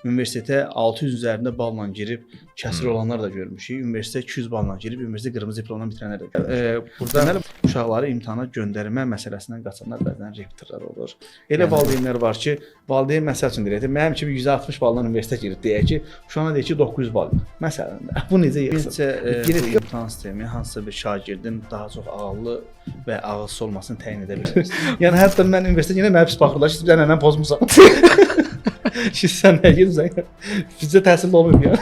universitetə 600 üzərində balla girib kəsir olanlar da görmüşük. Universitetə 200 balla girib universitet qırmızı diplomla bitirənlər də görmüşük. Burada uşaqları imtahana göndərmə məsələsindən qaçanlar bəzən rektorlar olur. Elə valideynlər var ki, valideyn məsəl üçün deyir, mənim kimi 160 balla universitetə girib deyək ki, uşağına deyir ki 900 bal. Məsələn, bu necə yıxsın? Bu imtahan sistemi hansısa bir şagirdin daha çox ağıllı və ağılsız olmasını təyin edə bilər. Yəni hətta mən universitetə yenə mənə pis baxırlar ki, sən nənən pozmusan. Ki sən nə edirsən? Bizə təhsil olmayıb ya.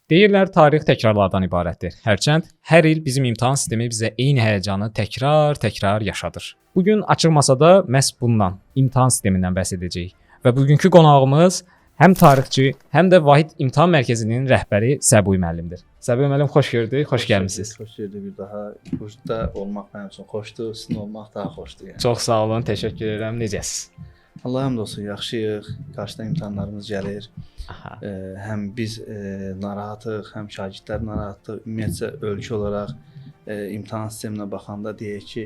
Deyirlər, tarix təkrarlardan ibarətdir. Hərçənd hər il bizim imtahan sistemi bizə eyni həyəcanı təkrar yaşadır. Bugün açıq masada məhz bundan, imtahan sistemindən bəhs edəcəyik. Və bugünkü qonağımız həm tarixçi, həm də Vahid İmtahan Mərkəzinin rəhbəri Səbuhi müəllimdir. Səbuhi müəllim, xoş gördük, xoş gəlmisiniz. Xoş gördük, bir daha burada olmaq mənim üçün xoşdur, sizin olmaq daha xoşdur. Yəni. Çox sağ olun, təşəkkür edirəm. Necəsiz? Allah həmd olsun, yaxşıyıq. Qarşıda imtahanlarımız gəlir. Həm biz narahatıq, həm şagirdlər narahatıq. Ümumiyyətcə ölkə olaraq imtahan sisteminə baxanda deyək ki,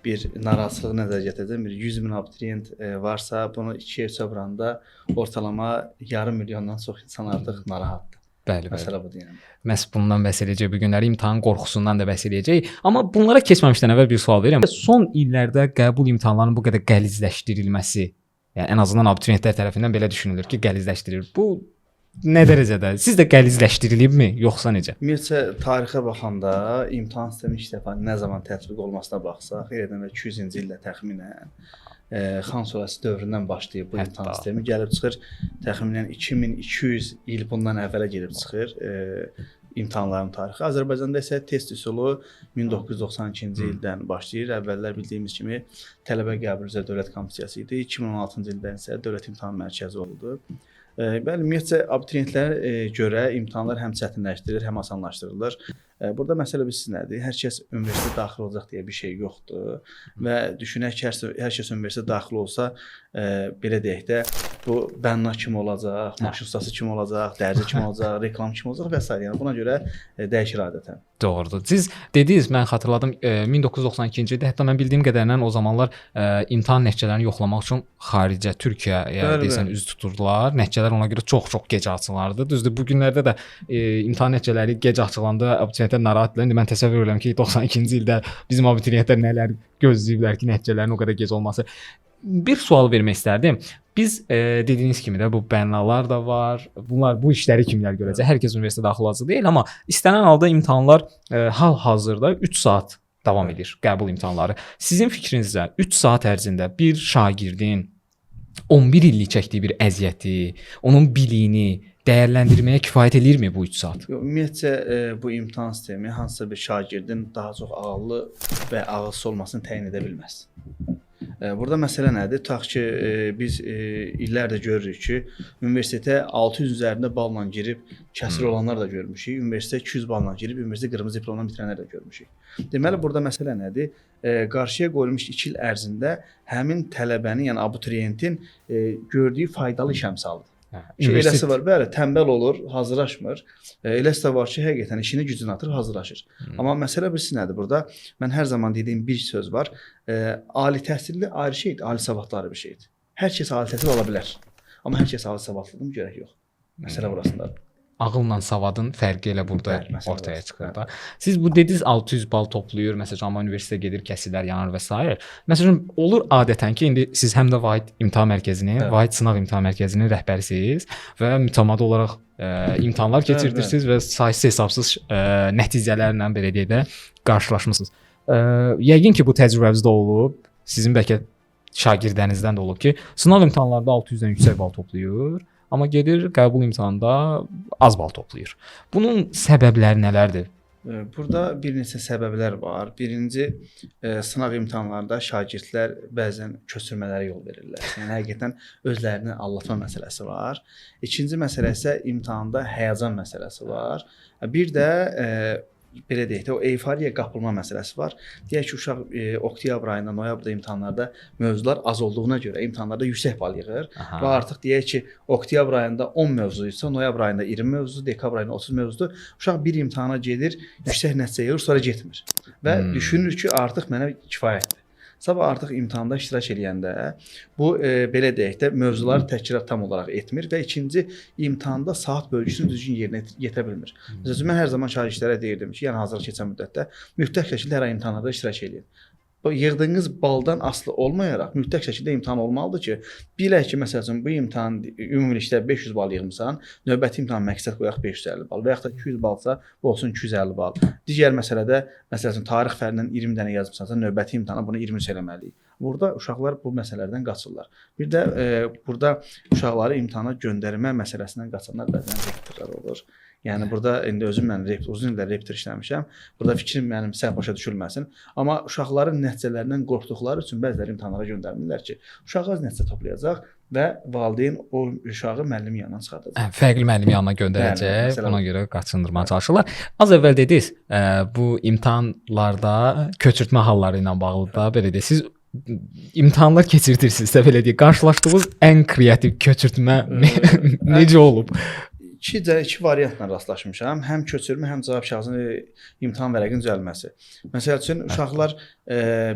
bir narazılıq nəzərə gətirəcəm. Bir 100 min abituriyent varsa, bunu 2-yə çevirəndə ortalama yarım milyondan çox insan artıq narahatdır. Bəli, məsələ budur yəni. Məhz bundan bəhs edəcək, bu günləri imtahan qorxusundan da bəhs edəcək. Amma bunlara keçməmişdən əvvəl bir sual verirəm. Son illərdə qəbul imtahanlarının bu qədər qəlizləşdirilməsi, yəni ən azından abituriyentlər tərəfindən belə düşünülür ki, qəlizləşdirilir. Bu nə dərəcədə? Siz də qəlizləşdirilibmi, yoxsa necə? Ümumiyyətcə tarixə baxanda imtahan sistemi ilk dəfə nə zaman tətbiq olmasına baxsaq, elədən 200-cü ildə təxminən Xan Surəsi dövründən başlayıb bu imtahan sistemi gəlib çıxır. Təxminən 2200 il bundan əvvələ gedib çıxır imtahanların tarixi. Azərbaycanda isə test üsulu 1992-ci ildən başlayır. Əvvəllər bildiyimiz kimi tələbə qəbul üzrə dövlət komissiyası idi. 2016-cı ildən isə Dövlət İmtahan Mərkəzi oldu. Bəli, ümumiyyətcə abituriyentlərə görə imtahanlar həm çətinləşdirilir, həm asanlaşdırılır. Burada məsələ bilirsiz nədir? Hər kəs universitetə daxil olacaq deyə bir şey yoxdur və düşünək ki, hər kəs universitetə daxil olsa, belə deyək də, bu bənna kimi olacaq, maşın ustası kimi olacaq, dərzi kimi olacaq, reklam kimi olacaq və s. Yəni buna görə dəyişir adətən. Doğrudur. Siz dediniz, mən xatırladım, 1992-ci ildə, hətta mən bildiyim qədərilə o zamanlar imtahan nəticələrini yoxlamaq üçün xaricə, Türkiyəyə deyəsən üz tuturdular. Nəticələr ona görə çox gec açıqlanırdı. Düzdür, bu günlərdə də imtahan nəticələri gec açıqlandı, abituriyentlər narahatdırlar. İndi mən təsəvvür edirəm ki, 92-ci ildə bizim abituriyentlər nələr gözləyiblər ki, nəticələrin o qədər gec olması. Bir sual vermək istərdim. Biz dediyiniz kimi də bu bənnalar da var. Bunlar bu işləri kimlər görəcək? Hər kəs universitetə daxil olacaq deyil, amma istənilən halda imtahanlar hal-hazırda 3 saat davam edir, qəbul imtahanları. Sizin fikrinizdə 3 saat ərzində bir şagirdin 11 illik çəkdiyi bir əziyyəti, onun biliyini dəyərləndirməyə kifayət edirmi bu 3 saat? Ümumiyyətcə bu imtahan sistemi hansısa bir şagirdin daha çox ağıllı və ağılsız olmasını təyin edə bilməz. Burada məsələ nədir? Tutaq ki, biz illərdə görürük ki, universitetə 600 üzərində balla girib kəsir olanlar da görmüşük. Universitetə 200 balla girib universitet qırmızı diplomla bitirənlər də görmüşük. Deməli, burada məsələ nədir? Qarşıya qoyulmuş 2 il ərzində həmin tələbənin, yəni abituriyentin gördüyü faydalı iş əmsalıdır. Eləsi var, bəli, tənbəl olur, hazırlaşmır. Eləsi də var ki, həqiqətən işini gücünü atır, hazırlaşır. Amma məsələ bilirsiz nədir burada? Mən hər zaman dediyim bir söz var. Ali təhsilli ayrı şeydir, ali savadlı ayrı bir şeydir. Hər kəs ali təhsil ala bilər. Amma hər kəs ali savadlıdır, gərək yox. Məsələ burasındadır. Ağılla savadın fərqi elə burada ortaya çıxır da. Siz bu dediniz 600 bal toplayır, məsələn, amma universitetə gedir, kəsirlər yanır və s. Məsələn, olur adətən ki, indi siz həm də Vahid İmtahan Mərkəzinin, Vahid Sınaq İmtahan Mərkəzinin rəhbərisiniz və mütəmadi olaraq imtahanlar keçirdirsiniz və saysız hesabsız nəticələrlə belə deyək də qarşılaşmısınız. Yəqin ki, bu təcrübənizdə olub, sizin bəlkə şagirdlərinizdən də olub ki, sınaq imtahanlarda 600-dən yüksək bal toplayır. Amma gedir qəbul imtahanında az bal toplayır. Bunun səbəbləri nələrdir? Burada bir neçə səbəblər var. Birinci, sınaq imtahanlarında şagirdlər bəzən köçürmələrə yol verirlər. Yəni həqiqətən özlərini aldatma məsələsi var. İkinci məsələ isə imtahanda həyəcan məsələsi var. Bir də belə deyək də, o eyfariyaya qapılma məsələsi var. Deyək ki, uşaq oktyabr ayında, noyabrda imtahanlarda mövzular az olduğuna görə imtahanlarda yüksək bal yığır. Və artıq deyək ki, oktyabr ayında 10 mövzuysa, noyabr ayında 20 mövzudur, dekabr ayında 30 mövzudur. Uşaq bir imtahana gedir, yüksək nəticə yığır, sonra getmir. Və düşünür ki, artıq mənə kifayətdir. Sabah artıq imtahanda iştirak edəndə bu belə deyək də mövzuları təkrar tam olaraq etmir və ikinci imtahanda saat bölgüsünü düzgün yerinə yetirə bilmir. Məsələn, mən hər zaman şagirdlərə deyirdim ki, yəni hazırlıq keçən müddətdə mütləq şəkildə hər ay imtahanlarda iştirak edin. Bu yığdığınız baldan asılı olmayaraq mütləq şəkildə imtahan olmalıdır ki, bilək ki, məsələn, bu imtahan ümumilikdə 500 bal yığmısan, növbəti imtahan məqsəd qoyaq 550 bal və yaxud da 200 balsa, bu olsun 250 bal. Digər məsələdə, məsələn, tarix fənnindən 20 dənə yazmısansa, növbəti imtahana bunu 23 eləməliyik. Burada uşaqlar bu məsələlərdən qaçırlar. Bir də burada uşaqları imtahana göndərmə məsələsindən qaçanlar bəzən rektorlar olur. Yəni burada indi özüm mən uzun illər rektor işləmişəm. Burada fikrim mənim səhv başa düşülməsin. Amma uşaqların nəticələrindən qorxduqları üçün bəziləri imtahanlara göndərmirlər ki, uşaq az nəticə toplayacaq və valideyn o uşağı müəllimin yanından çıxardacaq. Fərqli müəllim yanına göndərəcək. Buna görə qaçındırmağa çalışırlar. Az əvvəl dediniz, bu imtahanlarda köçürtmə halları ilə bağlı da belə deyək. Siz imtahanlar keçirdirsinizsə belə deyək, qarşılaşdığınız ən kreativ köçürtmə necə olub? İki variantla rastlaşmışam. Həm köçürmə, həm cavab kağızının imtahan vərəqinin düzəlməsi. Məsəl üçün uşaqlar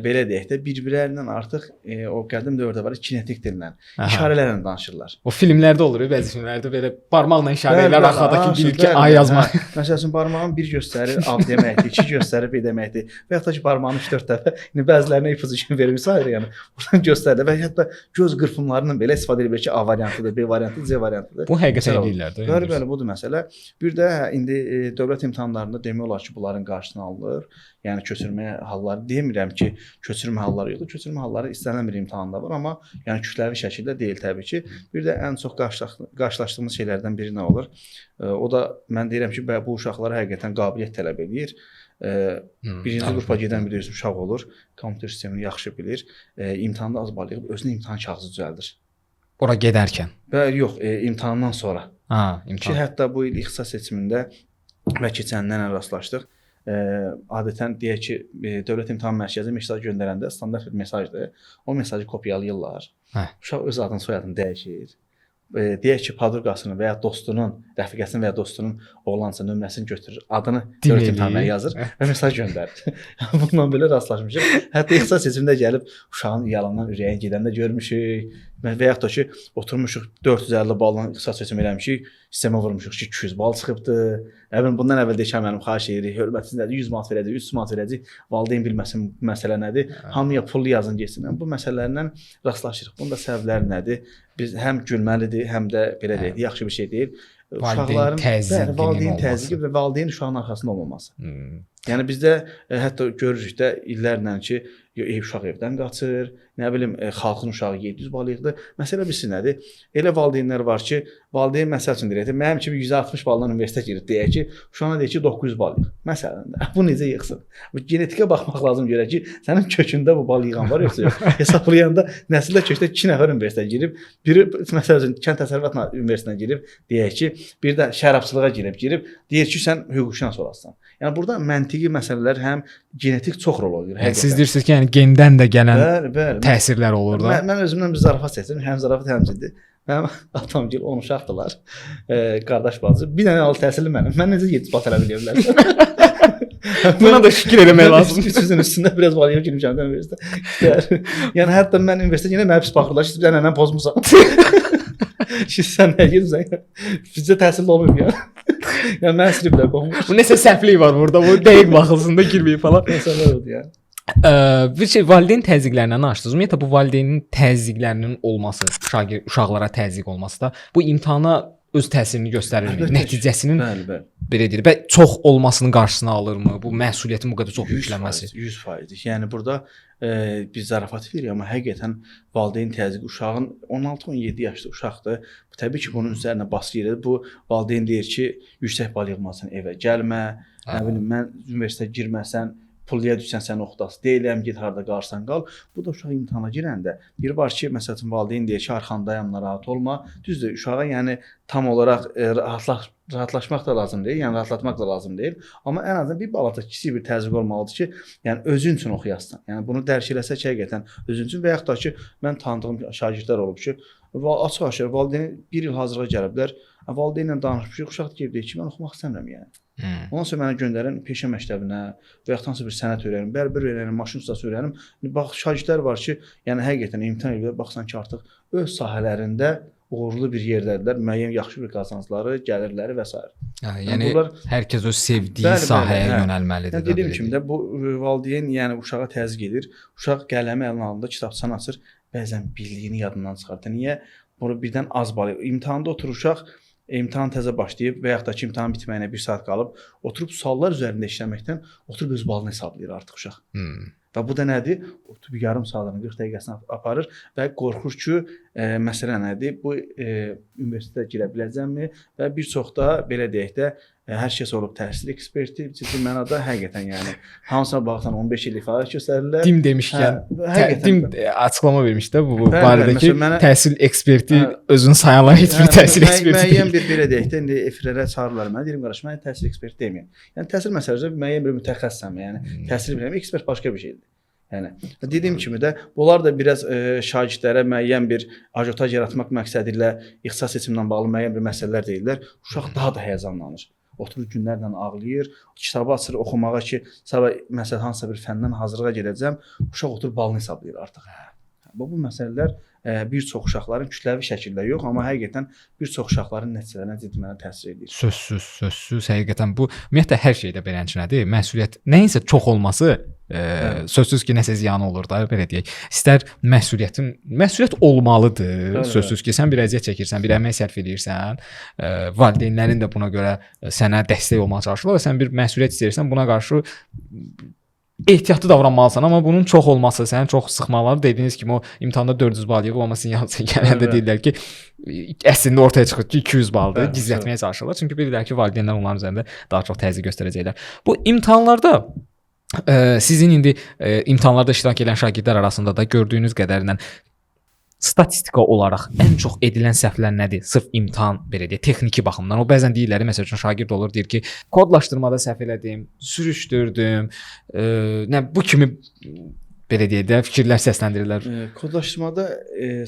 belə deyək də bir-birlərindən artıq o qədim dövrdə var kinetik dillə, işarələrlə danışırlar. O filmlərdə olur, bəzi filmlərdə belə barmaqla işarə edirlər, arxadakı bilir ki, A yazmaq. Məsəl üçün barmağın bir göstərir A deməkdir, iki göstərir B deməkdir və yaxud da ki barmağını 3-4 dəfə, indi bəzilərinə ipucu kimi verir sayır, yəni buradan göstərir və hətta göz qırpımlarından belə istifadə edir ki, A variantıdır, B variantıdır, C variantıdır. Bu həqiqətən edirlər də. Bəli, budur məsələ. Bir də indi dövlət imtahanlarında demək olar ki, bunların qarşısını alınır. Yəni köçürmə halları demirəm ki, köçürmə halları yoxdur. Köçürmə halları istənilən bir imtahanda var, amma yəni kütləvi şəkildə deyil təbii ki. Bir də ən çox qarşılaşdığımız şeylərdən biri nə olur? O da mən deyirəm ki, bu uşaqlara həqiqətən qabiliyyət tələb edir. Birinci qrupa gedən bir uşaq olur, kompüter sistemini yaxşı bilir, imtahanda az bal yığıb özünə imtahan kağızı düzəldir. Ora gedərkən? Yox, imtahandan sonra. İmtahan. Ki, hətta bu il ixtisas seçimində və keçəndən rastlaşdıq. Adətən deyək ki, Dövlət İmtahan Mərkəzi mesaj göndərəndə standart bir mesajdır. O mesajı kopyalayırlar. Uşaq öz adını, soyadını dəyişir. Deyək ki, padurqasının və ya dostunun, rəfiqəsinin və ya dostunun oğlansa nömrəsini götürür, adını Dövlət İmtahanına yazır və mesaj göndərir. Bundan belə rastlaşmışıq. Hətta ixtisas seçimində gəlib uşağın yalandan ürəyə gedəndə görmüşük. Və yaxud da ki, oturmuşuq 450 balla ixtisas seçimi eləmişik, sistemə vurmuşuq ki, 200 bal çıxıbdır. Bundan əvvəl deyək mənim xahiş edirik, hörmətsiz nədir, 100 manat verəcək, 300 manat verəcək, valideyn bilməsin məsələ nədir, hamıya pul yazın getsin. Bu məsələlərlə rastlaşırıq. Bunda səbəblər nədir? Biz həm gülməlidir, həm də belə deyək, yaxşı bir şey deyil. Valideyn təzyiqi və valideyn uşağın arxasında olmaması. Yəni bizdə hətta görürük də illərlə ki, uşaq evdən qaçır, nə bilim xalqın uşağı 700 bal yığdı. Məsələ bilirsiz nədir? Elə valideynlər var ki, valideyn məsəl üçün deyir, mənim kimi 160 baldan universitetə girir deyək ki, uşağına deyir ki 900 bal yığ. Məsələn də bu necə yığsın? Bu genetikə baxmaq lazım görək ki, sənin kökündə bu bal yığan var yoxsa yox. Hesablayanda nəsildə kökdə 2 nəfər universitetə girib, biri məsəl üçün kənd təsərrüfatı universitetinə girib, deyək ki, bir də şərabçılığa girib, deyir ki, sən hüquqşünas olasan. Yəni burada məntiqi məsələlər həm genetik çox rol oynayır. Yəni siz deyirsiniz ki, yəni gendən də gələn təsirlər olur da. Mən özümdən bir zarafat seçdim, həm zarafat həm ciddi. Mənim atam gil 10 uşaqdılar, qardaş bacı. Bir dənə ali təhsilli mənim. Mən necə 7 bal tələb edə bilərəm? Buna da şükür eləmək lazım. 300-ün üstündə biraz bal yığıb girmişəm universitetə. Yəni hətta mən universitetə yenə mənə pis baxırlar ki, bir dənə pozmusan. Sən nə girsən? Bizdə təhsil olmayıb ya. Yəni mən siliblər qoymuş. Bu nəsə səhvlik var burada. Bu dəqiq baxılsın da girməyib falan. Məsələ odur yəni. Bir şey valideyn təzyiqlərindən danışdınız. Ümumiyyətlə bu valideynin təzyiqlərinin olması, uşaqlara təzyiq olması da bu imtahana öz təsirini göstərirmi? Nəticəsinin belə deyir, çox olmasının qarşısını alırmı? Bu məsuliyyətin bu qədər çox yüklənməsi. 100%. Yəni burada biz zarafat edirik, amma həqiqətən valideyn təzyiqi uşağın 16-17 yaşlı uşaqdır. Təbii ki, bunun üzərinə baskı edir. Bu valideyn deyir ki, yüksək bal yığmasan evə gəlmə, nə bilim mən universitetə girməsən pulluya düşsən sən oxudası deyiləm, get harda qalırsan qal. Bu da uşaq imtahana girəndə bir var ki, məsələn valideyn deyir ki, arxandayam, narahat olma. Düzdür, uşağa yəni tam olaraq rahatlaşmaq da lazım deyil, yəni rahatlatmaq da lazım deyil. Amma ən azından bir balaca kiçik bir təzyiq olmalıdır ki, yəni özün üçün oxuyasan. Yəni bunu dərk eləsək həqiqətən özün üçün və yaxud da ki, mən tanıdığım şagirdlər olub ki, açıq-aşkar valideyni 1 il hazırlığa gəliblər, Valideynlə danışmışıq, uşaq deyir ki, mən oxumaq istəmirəm yəni. Ondan sonra mənə göndərin peşə məktəbinə və ya hansısa bir sənət öyrənim, bərbər öyrənim, maşın ustası öyrənim. Bax şagirdlər var ki, yəni həqiqətən imtahan edirlər, baxsan ki, artıq öz sahələrində uğurlu bir yerdədirlər, müəyyən yaxşı bir qazancları, gəlirləri və s. Yəni bunlar hər kəs öz sevdiyi sahəyə yönəlməlidir. Yəni dediyim kimi də bu valideyn yəni uşağa təzyiq edir. Uşaq qələmi əlinə alanda kitabçanı açır, bəzən bildiyini yadından çıxardır. Niyə? Bunu birdən az bal. İmtahanda oturur uşaq, imtahan təzə başlayıb və yaxud da ki, imtahan bitməyinə 1 saat qalıb, oturub suallar üzərində işləməkdən oturub öz balını hesablayır artıq uşaq. Və bu da nədir? Oturub yarım saatını, 40 dəqiqəsini aparır və qorxur ki, məsələ nədir? Bu universitetə girə biləcəmmi? Və bir çox da belə deyək də hər kəs olub təhsil eksperti, ciddi mənada həqiqətən yəni hamısına baxsan 15 illik fəaliyyət göstərirlər. Dim demişkən, dim açıqlama vermiş də bu barədəki təhsil eksperti özünü sayanlar heç bir təhsil eksperti deyil. Müəyyən bir belə deyək də indi efirlərə çağırırlar mənə, deyirəm qardaş, mən təhsil eksperti deyiləm. Yəni təhsil məsələsində müəyyən bir mütəxəssisəm, yəni təhsil bilirəm, ekspert başqa bir şeydir. Yəni dediyim kimi də bunlar da biraz şagirdlərə müəyyən bir ajotaj yaratmaq məqsədi ilə ixtisas seçimindən bağlı müəyyən bir məsələlər deyirlər. Uşaq daha da həyəcanlanır. Oturur günlərlə ağlayır, kitabı açır oxumağa ki, sabah məsələn hansısa bir fəndən hazırlığa gedəcəm, uşaq oturub balını hesablayır artıq. Bu məsələlər bir çox uşaqların kütləvi şəkildə yox, amma həqiqətən bir çox uşaqların nəticələrinə ciddi mənada təsir edir. Sözsüz həqiqətən bu ümumiyyətlə hər şeydə beləncədir. Məsuliyyət nəyinsə çox olması sözsüz ki, nəsə ziyanı olur da, belə deyək. İstər məsuliyyət olmalıdır. Sözsüz ki, sən bir əziyyət çəkirsən, bir əmək sərf edirsən, valideynlərin də buna görə sənə dəstək olmağa çalışırlar və sən bir məsuliyyət istəyirsən, buna qarşı ehtiyatlı davranmalısan, amma bunun çox olması səni çox sıxmalar. Dediyiniz kimi o imtahanda 400 bal yığıb, amma sizin yanınıza gələndə deyirlər ki, əslində ortaya çıxır ki, 200 baldır, gizlətməyə çalışırlar. Çünki bilirlər ki, valideynlər onların üzərində daha çox təzyiq göstərəcəklər. Bu imtahanlarda sizin indi imtahanlarda iştirak edən şagirdlər arasında da gördüyünüz qədərilə statistika olaraq ən çox edilən səhvlər nədir? Sırf imtahan belə deyək, texniki baxımdan. O bəzən deyirlər, məsəl üçün şagird olur, deyir ki, kodlaşdırmada səhv elədim, sürüşdürdüm, bu kimi belə deyək də fikirlər səsləndirirlər. Kodlaşdırmada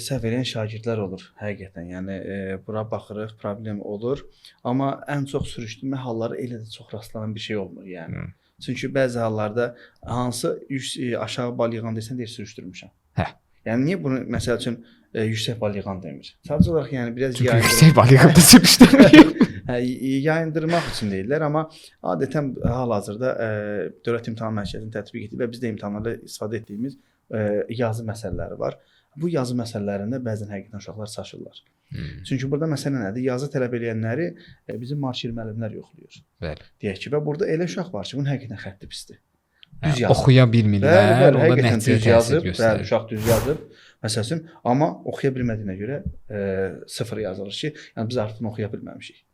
səhv edən şagirdlər olur, həqiqətən. Yəni bura baxırıq, problem olur, amma ən çox sürüşdürmə halları elə də çox rastlanan bir şey olmur, yəni. Çünki bəzi hallarda hansı aşağı bal yığan desən deyir sürüşdürmüşəm. Yəni niyə bunu məsəl üçün yüksək bal yığan demir? Sadəcə olaraq yəni biraz yüksək bal yığanda sürüşdürmür. Yayındırmaq üçün deyirlər, amma adətən hal-hazırda Dövlət İmtahan Mərkəzinin tətbiq etdiyi və biz də imtahanlarda istifadə etdiyimiz yazı məsələləri var. Bu yazı məsələlərində bəzən həqiqətən uşaqlar çaşırlar. Çünki burada məsələ nədir? Yazı tələb edənləri bizim marşir müəllimlər yoxlayır. Bəli. Deyək ki, və burada elə uşaq var ki, bunun həqiqətən xətti pisdir. Düz yazır. Oxuya bilmirlər, onda nəticə təsir göstərir. Bəli, uşaq düz yazıb, məsələn, amma oxuya bilmədiyinə görə 0 yazılır ki, yəni biz artıq oxuya bilməmişik.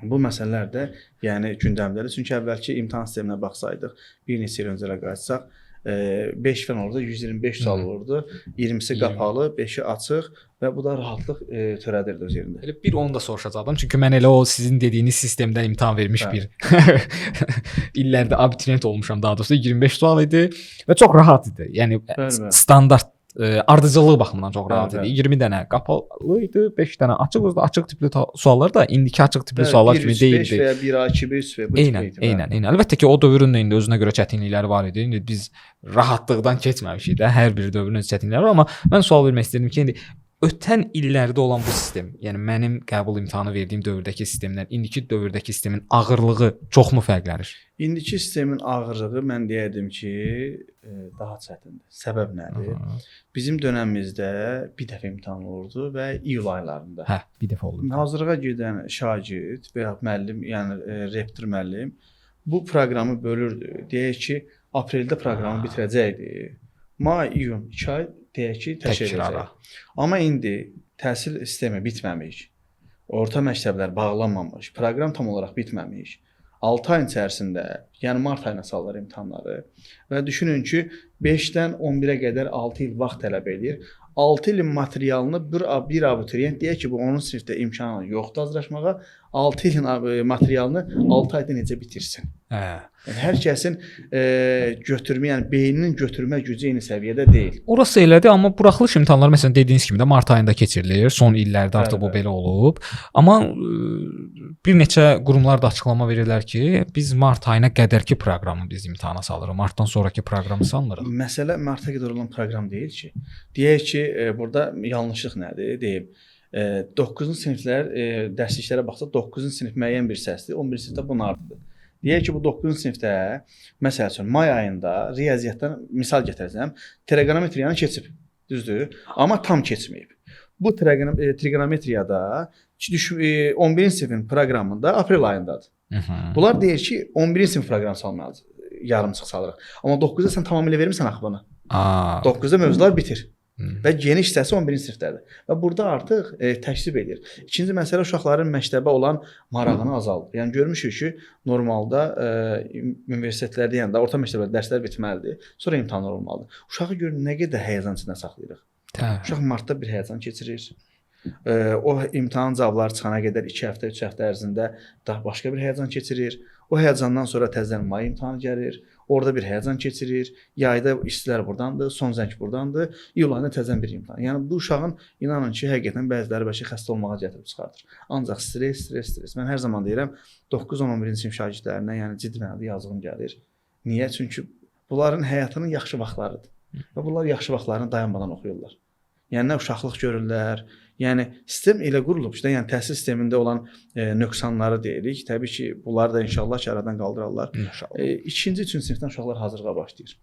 Bu məsələlər də yəni gündəmdədir. Çünki əvvəlki imtahan sisteminə baxsaydıq, bir neçə il öncələ qayıtsaq, 5 fen olurdu, 125 sual olurdu, 20-si qapalı, 5-i açıq və bu da rahatlıq törədirdi öz yerində. Elə bir onu da soruşacaqdım, çünki mən elə o sizin dediyiniz sistemdə imtahan vermiş bir illərdə abituriyent olmuşam, daha doğrusu 25 sual idi və çox rahat idi. Yəni standart ardıcıllıq baxımından çox rahat idi. 20 dənə qapalı idi, 5 dənə açıq oldu. Açıq tipli suallar da indiki açıq tipli suallar kimi deyildi. 1 3 5 və 1 A2 5 və bu kimi. Eynən. Əlbəttə ki, o dövrün də indi özünə görə çətinlikləri var idi. İndi biz rahatlıqdan keçməmişik də. Hər bir dövrün öz çətinlikləri var, amma mən sual vermək istəyirəm ki, indi ötən illərdə olan bu sistem, yəni mənim qəbul imtahanı verdiyim dövrdəki sistemdən indiki dövrdəki sistemin ağırlığı çoxmu fərqlənir? İndiki sistemin ağırlığı mən deyərdim ki, daha çətindir. Səbəb nədir? Bizim dönəmimizdə bir dəfə imtahan olurdu və iyul aylarında. Bir dəfə oldu. Hazırlığa gedən şagird və ya müəllim, yəni rektor müəllim bu proqramı bölürdü. Deyək ki, apreldə proqramı bitirəcəkdi. May, iyun 2 ay deyək ki, təşkil edəcək. Amma indi təhsil sistemi bitməmiş, orta məktəblər bağlanmamış, proqram tam olaraq bitməmiş. 6 ayın içərisində, yəni mart ayına salırlar imtahanları və düşünün ki, 5-dən 11-ə qədər 6 il vaxt tələb edir. 6 ilin materialını bir abituriyent deyək ki, bu onun sinifdə imkanı yoxdur hazırlaşmağa. 6 ilin materialını 6 ayda necə bitirsin? Hə. Yəni, hər kəsin götürmə, yəni beyninin götürmə gücü eyni səviyyədə deyil. Orası elədir, amma buraxılış imtahanları məsələn dediyiniz kimi də mart ayında keçirilir. Son illərdə artıq bu belə olub. Amma bir neçə qurumlar da açıqlama verirlər ki, biz mart ayına qədərki proqramı biz imtahana salırıq. Martdan sonrakı proqramı salmırıq. Məsələ marta qədər olan proqram deyil ki. Deyək ki, burada yanlışlıq nədir? Deyim. 9-cu siniflər dərsliklərə baxsaq 9-cu sinif müəyyən bir səsdir, 11-ci sinifdə bunun artıdır. Deyək ki, bu 9-cu sinifdə məsəl üçün may ayında riyaziyyatdan misal gətirəcəm, trigonometriyanı keçib, düzdür? Amma tam keçməyib. Bu trigonometriyada 11-ci sinifin proqramında aprel ayındadır. Bunlar deyir ki, 11-ci sinif proqramı salmalıdır, yarımçıq salırıq. Amma 9-da sən tamamilə vermirsən axı bunu. 9-da mövzular bitir. Və geniş hissəsi 11-ci sinifdədir. Və burada artıq təksib edir. İkinci məsələ uşaqların məktəbə olan marağını azaldır. Yəni görmüşük ki, normalda universitetlərdə, yəni də orta məktəbdə dərslər bitməlidir, sonra imtahanlar olmalıdır. Uşağı görün nə qədər həyəcan içində saxlayırıq. Uşaq martda bir həyəcan keçirir. O imtahan cavabları çıxana qədər 2 həftə, 3 həftə ərzində daha başqa bir həyəcan keçirir. O həyəcandan sonra təzədən may imtahanı gəlir. Orada bir həyəcan keçirir. Yayda istilər burdandır, son zəng burdandır. İyul ayında təzədən bir imtahan. Yəni bu uşağın inanın ki, həqiqətən bəziləri bəlkə xəstə olmağa gətirib çıxardır. Ancaq stres. Mən hər zaman deyirəm 9-11-ci sinif şagirdlərinə, yəni ciddi mənada yazığım gəlir. Niyə? Çünki bunların həyatının yaxşı vaxtlarıdır. Və bunlar yaxşı vaxtlarını dayanmadan oxuyurlar. Yəni nə uşaqlıq görürlər. Yəni sistem elə qurulub ki, yəni təhsil sistemində olan nöqsanları deyirik. Təbii ki, bunları da inşallah ki, aradan qaldırarlar. İkinci, üçüncü sinifdən uşaqlar hazırlığa başlayır.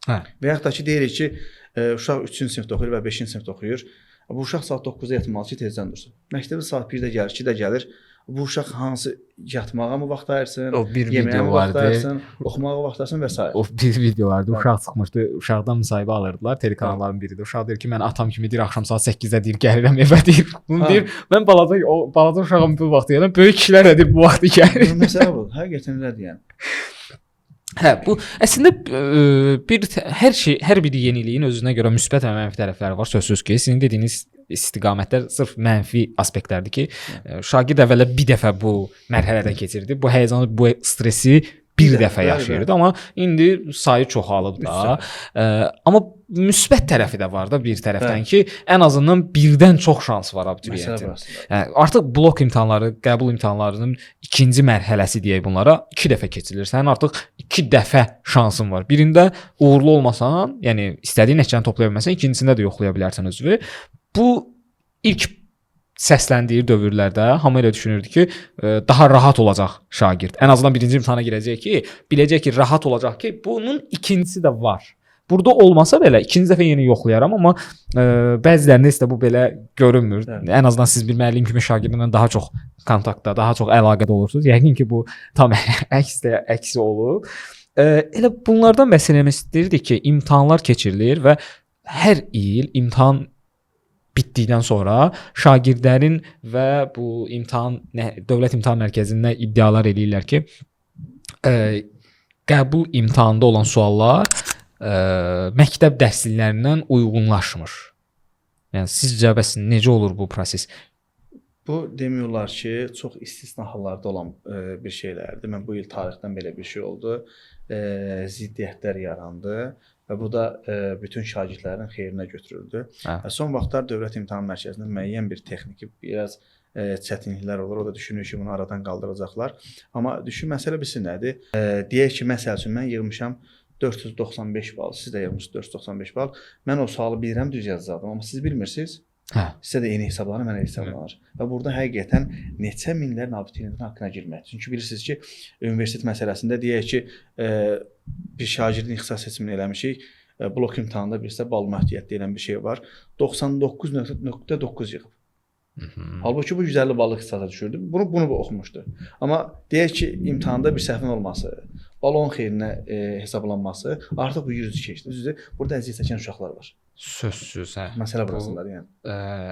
Və yaxud da ki, deyirik ki, uşaq 3-cü sinifdə oxuyur və 5-ci sinifdə oxuyur. Bu uşaq saat 9-da yatmalı ki, tezdən dursun. Məktəbə saat 1-də gəlir, 2-də gəlir. Bu uşaq hansı yatmağa mı vaxt ayırsın, yeməyə mi vaxt ayırsın, oxumağa vaxt ayırsın və s. O bir video vardı. Uşaq çıxmışdı. Uşaqdan müsahibə alırdılar. Telekanalların birində. Uşaq deyir ki, mən atam kimi deyir, axşam saat 8-də deyir, gəlirəm evə deyir. Bunu deyir, mən balaca uşağım bu vaxt deyirəm. Böyük kişilər də deyir, bu vaxt gəlir. Məsələ bu. Həqiqətən elədir yəni. Hə, bu əslində hər bir yeniliyin özünə görə müsbət və mənfi tərəfləri var. Sözsüz ki, sizin dediyiniz istiqamətlər sırf mənfi aspektlərdir ki, şagird əvvəllər bir dəfə bu mərhələdən keçirdi. Bu həyəcanı, bu stresi bir dəfə yaşayırdı, amma indi sayı çoxalıb da. Amma müsbət tərəfi də var da bir tərəfdən ki, ən azından birdən çox şans var abituriyentin. Artıq blok imtahanları, qəbul imtahanlarının ikinci mərhələsi deyək bunlara 2 dəfə keçirilir. Sənin artıq 2 dəfə şansın var. Birində uğurlu olmasan, yəni istədiyin nəticəni toplaya bilməsən, ikincisində də yoxlaya bilərsən özünü. Bu ilk səsləndiyi dövrlərdə hamı elə düşünürdü ki, daha rahat olacaq şagird. Ən azından birinci imtahana girəcək ki, biləcək ki, rahat olacaq ki, bunun ikincisi də var. Burada olmasa belə ikinci dəfə yeni yoxlayaram, amma bəzilərində isə bu belə görünmür. Ən azından siz bir müəllim kimi şagirdlə daha çox kontaktda, daha çox əlaqədə olursunuz. Yəqin ki, bu tam əksi olub. Elə bunlardan bəhs etmək istəyirdik ki, imtahanlar keçirilir və hər il imtahan bitdikdən sonra şagirdlərin və bu Dövlət İmtahan Mərkəzində iddialar eləyirlər ki, qəbul imtahanında olan suallar məktəb dərsliklərindən uyğunlaşmır. Yəni sizcə bəs necə olur bu proses? Bu demək olar ki, çox istisna hallarda olan bir şeylərdir. Mən bu il tarixdən belə bir şey oldu. Ziddiyyətlər yarandı. Və bu da bütün şagirdlərin xeyrinə götürüldü. Son vaxtlar Dövlət İmtahan Mərkəzində müəyyən bir texniki, biraz çətinliklər olur. O da düşünür ki, bunu aradan qaldıracaqlar. Amma məsələ bilsin nədir? Deyək ki, məsəl üçün mən yığmışam 495 bal, siz də yığmışsınız 495 bal. Mən o sualı bilirəm, düz yazacaqdım, amma siz bilmirsiniz. Sizə də eyni hesablanır, mənə hesablanır. Və burada həqiqətən neçə minlərin abituriyentin haqqına girməkdir. Çünki bilirsiniz ki, universitet məsələsində deyək ki, bir şagirdin ixtisas seçimini eləmişik, blok imtahanında birsə bal məhdudiyyəti deyilən bir şey var. 99.9 yığıb. Halbuki bu 150 ballıq ixtisasa düşürdü. Bunu oxumuşdu. Amma deyək ki, imtahanda bir səhvin olması, balon xeyrinə hesablanması artıq bu 100 keçdi. Düzdür? Burada əziyyət çəkən uşaqlar var. Sözsüz, hə. Məsələ burasındadır yəni.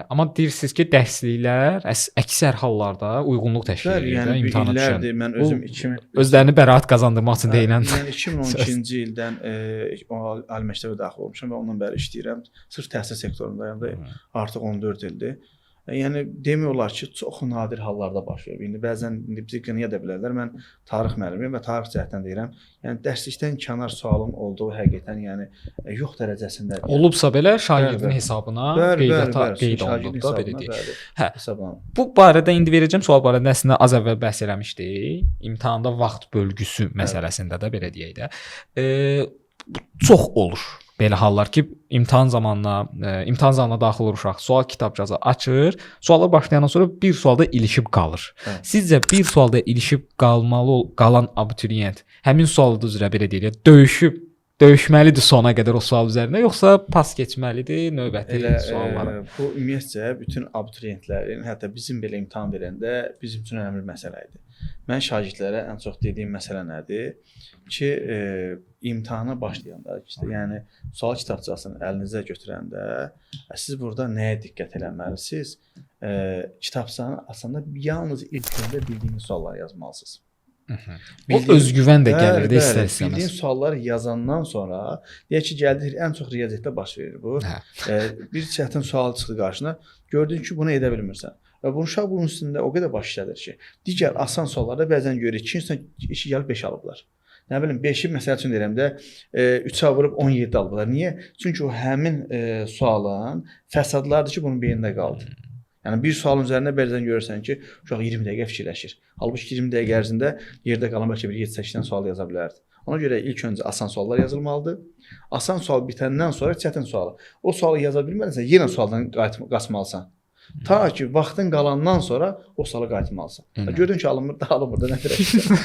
Amma deyirsiniz ki, dərsliklər əksər hallarda uyğunluq təşkil edir, yəni, imtahana düşən. İllərdir, mən özüm özlərini bəraət qazandırmaq üçün deyilən. Yəni 2012-ci ildən ali məktəbə daxil olmuşam və ondan bəri işləyirəm. Sırf təhsil sektorundayım da artıq 14 ildir. Yəni demək olar ki, çox nadir hallarda baş verir. İndi bəzən bizi qınaya da bilərlər. Mən tarix müəllimiyəm və tarix cəhətdən deyirəm. Yəni dərslikdən kənar sualın olduğu həqiqətən yəni yox dərəcəsində. Olubsa belə şagirdin hesabına qeyd olunub da belə deyək. Hə. Bu barədə indi verəcəm sual barədə əslində az əvvəl bəhs eləmişdik. İmtahanda vaxt bölgüsü məsələsində də belə deyək də. Çox olur. Belə hallar ki, imtahan zamanına daxil olur uşaq, sual kitabçası açır, suallar başlayandan sonra bir sualda ilişib qalır. Hə. Sizcə bir sualda ilişib qalan abituriyent həmin sualı üzrə belə deyək, döyüşməlidir sona qədər o sual üzərində, yoxsa pas keçməlidir növbəti suallara? Bu ümumiyyətcə bütün abituriyentlərin, hətta bizim belə imtahan verəndə bizim üçün önəmli məsələ idi. Mən şagirdlərə ən çox dediyim məsələ nədir ki, imtahana başlayanda, işte, yəni sual kitabçasını əlinizə götürəndə siz burada nəyə diqqət eləməlisiniz? Kitabçanı açanda yalnız ilk öndə bildiyiniz sualları yazmalısınız. O özgüvən də gəlir də istər-istəməz. Bildiyin sualları yazandan sonra deyək ki, gəldi ən çox riyaziyyatda baş verir bu. Bir çətin sual çıxdı qarşına, gördün ki, bunu edə bilmirsən. Və bu uşaq bunun üstündə o qədər baş işlədir ki, digər asan suallarda bəzən görürük ki, insan 2 gəlib 5 alıblar. Nə bilim 5-i məsəl üçün deyirəm də 3-ə vurub 17 alıblar. Niyə? Çünki o həmin sualın fəsadlardır ki, bunun beynində qaldı. Yəni bir sualın üzərində bəzən görürsən ki, uşaq 20 dəqiqə fikirləşir. Halbuki 20 dəqiqə ərzində yerdə qalan bəlkə bir 7-8 dənə sual yaza bilərdi. Ona görə ilk öncə asan suallar yazılmalıdır. Asan sual bitəndən sonra çətin sualı. O sualı yaza bilmədinsə yenə sualdan qaçmalısan. Ta ki vaxtın qalandan sonra o suala qayıtmalısan. Gördün ki, alınmır da nə verəcəksən.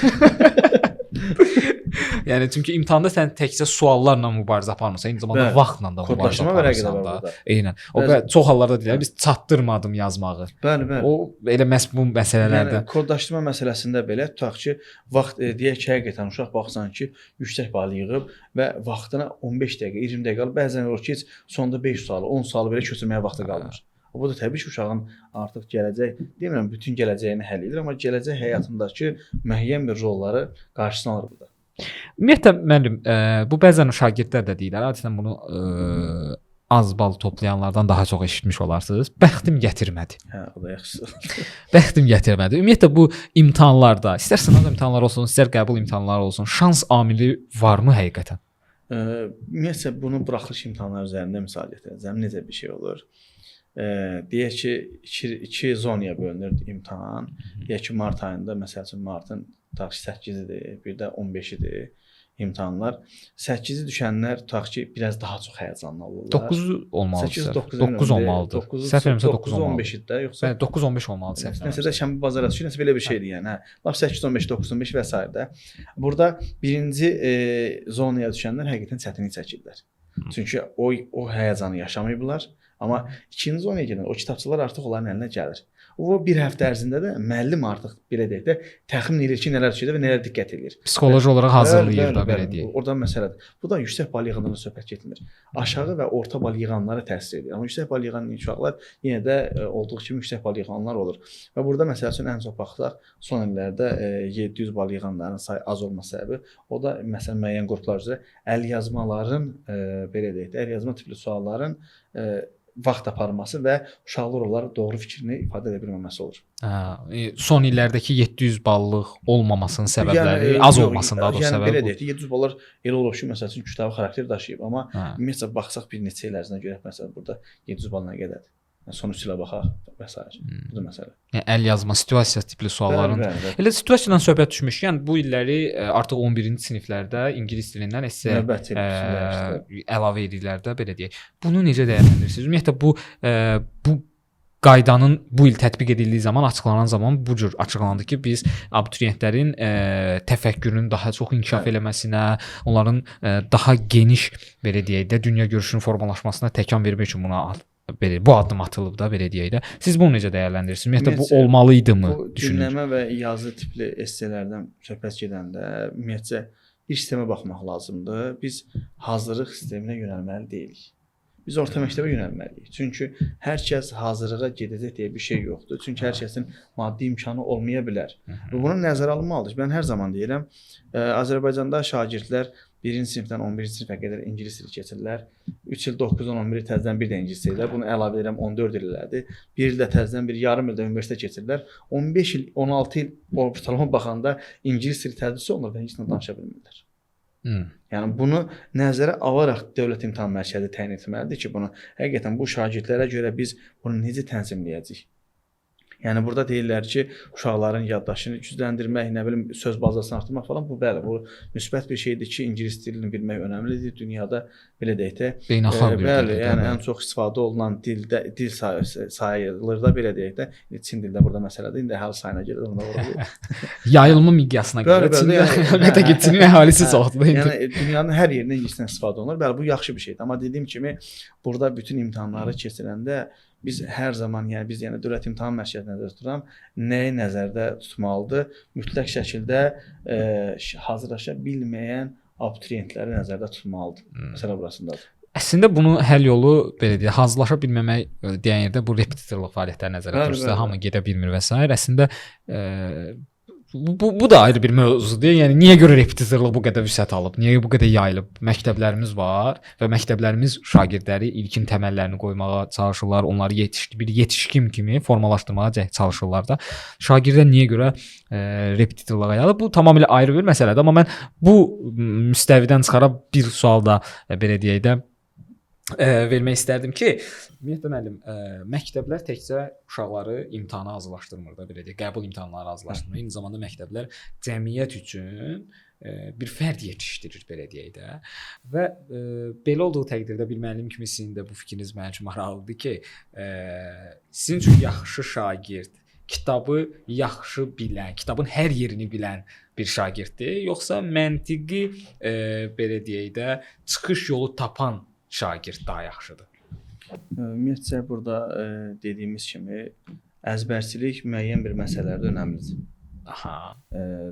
Yəni çünki imtahanda sən təkcə suallarla mübarizə aparmırsan, eyni zamanda vaxtla da mübarizə aparırsan da. Eynən. O çox hallarda deyirlər, biz çatdırmadım yazmağı. Bəli. O elə məhz bu məsələlərdə. Yəni kodlaşdırma məsələsində belə tutaq ki, vaxt deyək ki, həqiqətən uşaq baxsan ki, yüksək bal yığıb və vaxtına 15 dəqiqə, 20 dəqiqə qalıb, bəzən olur ki, sonda 5 sualı, 10 sualı belə köçürməyə vaxtı qalmır. Bu da təbii ki, uşağın artıq gələcək, demirəm bütün gələcəyini həll edir, amma gələcək həyatındakı müəyyən bir rolları qarşısına alır burada. Ümumiyyətlə müəllim, bu bəzən şagirdlər də deyirlər, adətən bunu az bal toplayanlardan daha çox eşitmiş olarsınız. Bəxtim gətirmədi. Hə, o da yaxşı. Bəxtim gətirmədi. Ümumiyyətlə bu imtahanlarda, istər sınav imtahanları olsun, istər qəbul imtahanları olsun, şans amili varmı həqiqətən? Ümumiyyətlə bunu buraxılış imtahanları üzərində misal gətirəcəm. Necə bir şey olur? Deyək ki, iki zonaya bölünür imtahan. Deyək ki, mart ayında, məsəl üçün martın 8-idir, bir də 15-idir imtahanlar. 8-i düşənlər tutaq ki, biraz daha çox həyəcanlı olurlar. 9 olmalıdır. 9 olmalıdır. Səhv eləmirəmsə 9 olmalıdır. 15-də yoxsa 9-15 olmalıdır səhv eləmirəmsə. Nəsə də şənbə bazara düşür, nəsə belə bir şeydir yəni, hə. Lap 8-15, 9-15 və s. də. Burada birinci zonaya düşənlər həqiqətən çətinlik çəkirlər. Çünki o həyəcanı yaşamayıblar. Amma ikinci zonaya gedən o kitabçılar artıq onların əlinə gəlir. O bir həftə ərzində də müəllim artıq belə deyək də təxmin edir ki, nələr düşəcək və nələr diqqət edir. Psixoloji olaraq hazırlayır da belə deyək. Oradan məsələdir. Bu da yüksək bal yığandan söhbət getmir. Aşağı və orta bal yığanlara təsir edir. Amma yüksək bal yığan uşaqlar yenə də olduğu kimi yüksək bal yığanlar olur. Və burada məsəl üçün ən çox baxsaq, son illərdə 700 bal yığanların sayı az olma səbəbi, o da məsələn müəyyən qruplar üzrə əl yazmaların belə deyək də, əl yazma tipli sualların vaxt aparması və uşaqlar onlara doğru fikrini ifadə edə bilməməsi olur. Son illərdəki 700 ballıq olmamasının səbəbləri, az olmasında da o səbəb. Yəni belə deyək, 700 ballar elə olur ki, məsəl üçün kitabı xarakter daşıyıb, amma ümumiyyətlə baxsaq bir neçə il ərzinə görə məsələn burada 700 bal nə qədərdir? Son üç ilə baxaq və s. Bu da məsələ. Yəni əl yazma, situasiya tipli sualların. Elə situasiyadan söhbət düşmüş. Yəni bu illəri artıq 11-ci siniflərdə ingilis dilindən esse əlavə edirlər də belə deyək. Bunu necə dəyərləndirirsiniz? Ümumiyyətlə bu qaydanın bu il tətbiq edildiyi zaman, açıqlanan zaman bu cür açıqlandı ki, biz abituriyentlərin təfəkkürünün daha çox inkişaf eləməsinə, onların daha geniş belə deyək də dünya görüşünün formalaşmasına təkan vermək üçün buna bu addım atılıb da belə deyək də. Siz bunu necə dəyərləndirirsiniz? Ümumiyyətlə bu olmalı idimi düşünürsünüz? Dinləmə və yazı tipli esselərdən söhbət gedəndə ümumiyyətcə bir sistemə baxmaq lazımdır. Biz hazırlıq sisteminə yönəlməli deyilik. Biz orta məktəbə yönəlməliyik. Çünki hər kəs hazırlığa gedəcək deyə bir şey yoxdur. Çünki hər kəsin maddi imkanı olmaya bilər. Və bunu nəzərə alınmalıdır. Mən hər zaman deyirəm, Azərbaycanda şagirdlər 1-ci sinifdən 11-ci sinifə qədər ingilis dili keçirlər. 3 il 9-10 11 təzədən bir də ingilis dili. Bunu əlavə edirəm 14 il elədi. 1 ildə təzədən bir yarım ildə universitet keçirlər. 15 il, 16 il ortalama baxanda ingilis dili tədris olunur və heç nə danışa bilmirlər. Yəni bunu nəzərə alaraq Dövlət İmtahan Mərkəzi təyin etməlidir ki, bunu həqiqətən bu şagirdlərə görə biz bunu necə tənzimləyəcəyik? Yəni burada deyirlər ki, uşaqların yaddaşını gücləndirmək, nə bilim söz bazasını artırmaq falan bu bəli, bu müsbət bir şeydir ki, ingilis dilini bilmək önəmlidir. Dünyada belə deyək də, bəli, yəni ən çox istifadə olunan dil sayılır da belə deyək də. Çin dildə burada məsələdir. İndi əhali sayına görə ona vurulur. Yayılma miqyasına görə əlbəttə ki, Çinin əhalisi çoxdur. Yəni dünyanın hər yerində ingilisdən istifadə olunur. Bəli, bu yaxşı bir şeydir. Amma dediyim kimi burada bütün imtahanları keçirəndə biz hər zaman, yəni biz Dövlət İmtahan Mərkəzi nəzərdə tuturam, nəyi nəzərdə tutmalıdır? Mütləq şəkildə hazırlaşa bilməyən abituriyentləri nəzərdə tutmalıdır. Məsələ burasındadır. Əslində bunu həll yolu belə deyək, hazırlaşa bilməmək deyən yerdə bu repetitorluq fəaliyyətləri nəzərdə tutulsa, hamı gedə bilmir və s. Əslində bu da ayrı bir mövzudur. Yəni niyə görə repetitorluq bu qədər vüsət alıb? Niyə bu qədər yayılıb? Məktəblərimiz var və məktəblərimiz şagirdləri ilkin təməllərini qoymağa çalışırlar. Onları bir yetişkin kimi formalaşdırmağa çalışırlar da. Şagirdlər niyə görə repetitorluğa yayılıb? Bu tamamilə ayrı bir məsələdir. Amma mən bu müstəvidən çıxaraq bir sual da belə deyək də vermək istərdim ki, ümumiyyətlə müəllim, məktəblər təkcə uşaqları imtahana hazırlaşdırmır da, belə deyək, qəbul imtahanları hazırlaşdırmır. Eyni zamanda məktəblər cəmiyyət üçün bir fərd yetişdirir, belə deyək də. Və belə olduğu təqdirdə bir müəllim kimi sizin də bu fikriniz mənim üçün maraqlıdır ki, sizin üçün yaxşı şagird kitabı yaxşı bilən, kitabın hər yerini bilən bir şagirddir, yoxsa məntiqi belə deyək də çıxış yolu tapan şagird daha yaxşıdır? Ümumiyyətcə burada dediyimiz kimi əzbərçilik müəyyən bir məsələlərdə önəmlidir.